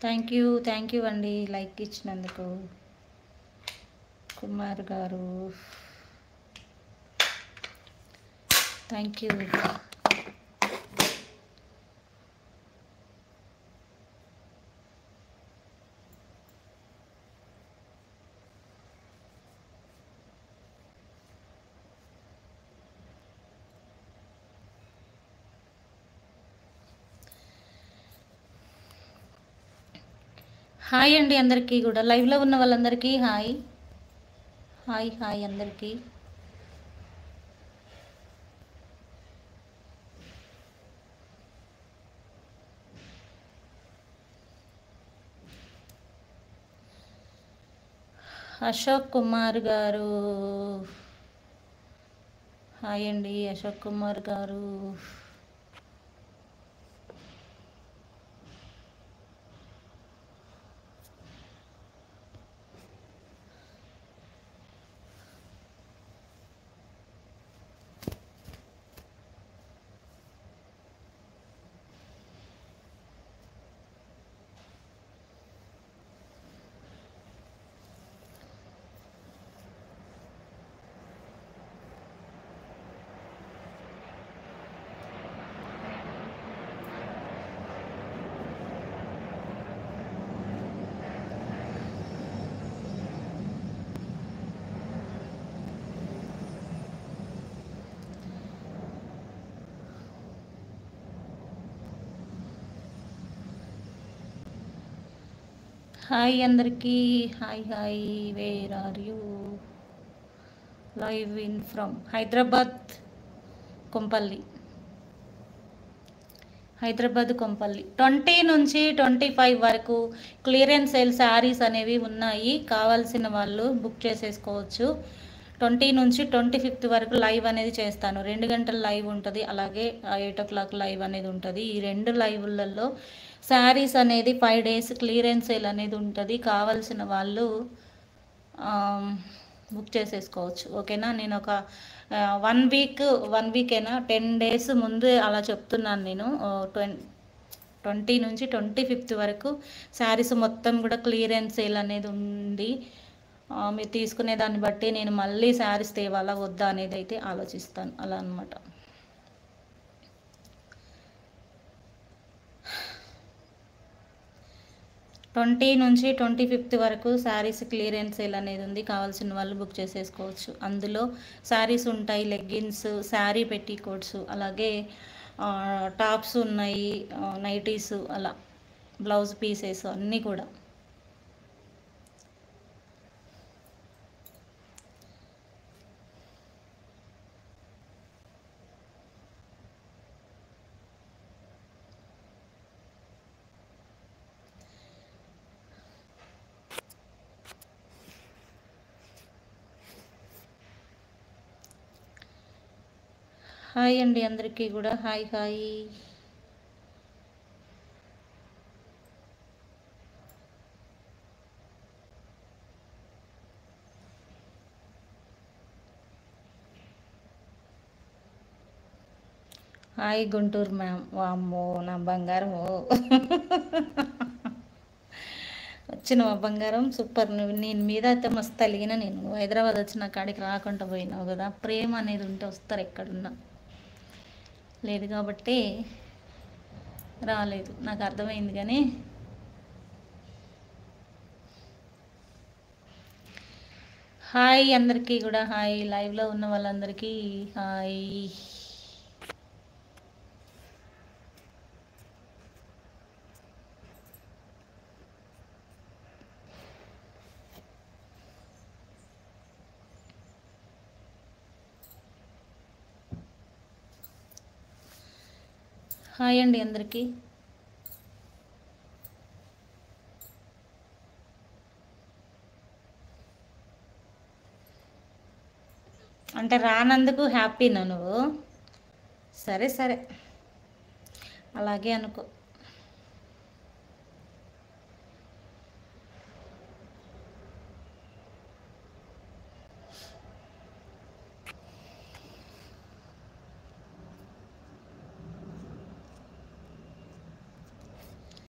Thank you అండి like ఇచ్చినందుకు. కుమార్ గారు థ్యాంక్ యూ. హాయ్ అండి అందరికీ కూడా, లైవ్లో ఉన్న వాళ్ళందరికీ హాయ్ హాయ్ హాయ్ అందరికీ. అశోక్ కుమార్ గారు హాయ్ అండి. అశోక్ కుమార్ గారు హాయ్ అందరికీ hi hi. Where are you? Live in from Hyderabad Kompally. Hyderabad Kompally 20 నుంచి 25 వరకు క్లియరెన్స్ సేల్ శారీస్ అనేవి ఉన్నాయి. కావాల్సిన వాళ్ళు బుక్ చేసేసుకోవచ్చు. 20 నుంచి 25 వరకు లైవ్ అనేది చేస్తాను. 2 గంటల లైవ్ ఉంటుంది, అలాగే 8 o'clock లైవ్ అనేది ఉంటుంది. ఈ 2 లైవ్లలో శారీస్ అనేది 5 days క్లియరెన్స్ సేల్ అనేది ఉంటుంది. కావాల్సిన వాళ్ళు బుక్ చేసేసుకోవచ్చు. ఓకేనా? నేను ఒక 1 వీకేనా 10 days ముందు అలా చెప్తున్నాను. నేను 20 నుంచి 25 వరకు శారీస్ మొత్తం కూడా క్లియరెన్స్ సేల్ అనేది ఉంది. మీరు తీసుకునే దాన్ని బట్టి నేను మళ్ళీ శారీస్ తేవాలా వద్దా అనేది అయితే ఆలోచిస్తాను. అలా అనమాట. ట్వంటీ నుంచి 25 వరకు శారీస్ క్లియరెన్స్ సేల్ అనేది ఉంది. కావాల్సిన వాళ్ళు బుక్ చేసేసుకోవచ్చు. అందులో శారీస్ ఉంటాయి, లెగ్గిన్స్, శారీ పెట్టికోట్స్, అలాగే టాప్స్ ఉన్నాయి, నైటీస్, అలా బ్లౌజ్ పీసెస్ అన్నీ కూడా. హాయ్ అండి అందరికీ కూడా hi hi. Hi Guntur ma'am. వామ్మో నా బంగారము వచ్చిన బంగారం సూపర్. నేను మీద అయితే మస్తు అలిగిన. నేను హైదరాబాద్ వచ్చిన కాడికి రాకుండా పోయినావు కదా. ప్రేమ అనేది ఉంటే వస్తారు ఎక్కడున్నా, లేదు కాబట్టి రాలేదు. నాకు అర్థమైంది. కానీ హాయ్ అందరికీ కూడా హాయ్. లైవ్లో ఉన్న వాళ్ళందరికీ హాయ్. హాయ్ అండి అందరికీ. అంటే రానందుకు హ్యాపీనా నువ్వు? సరే సరే, అలాగే అనుకో.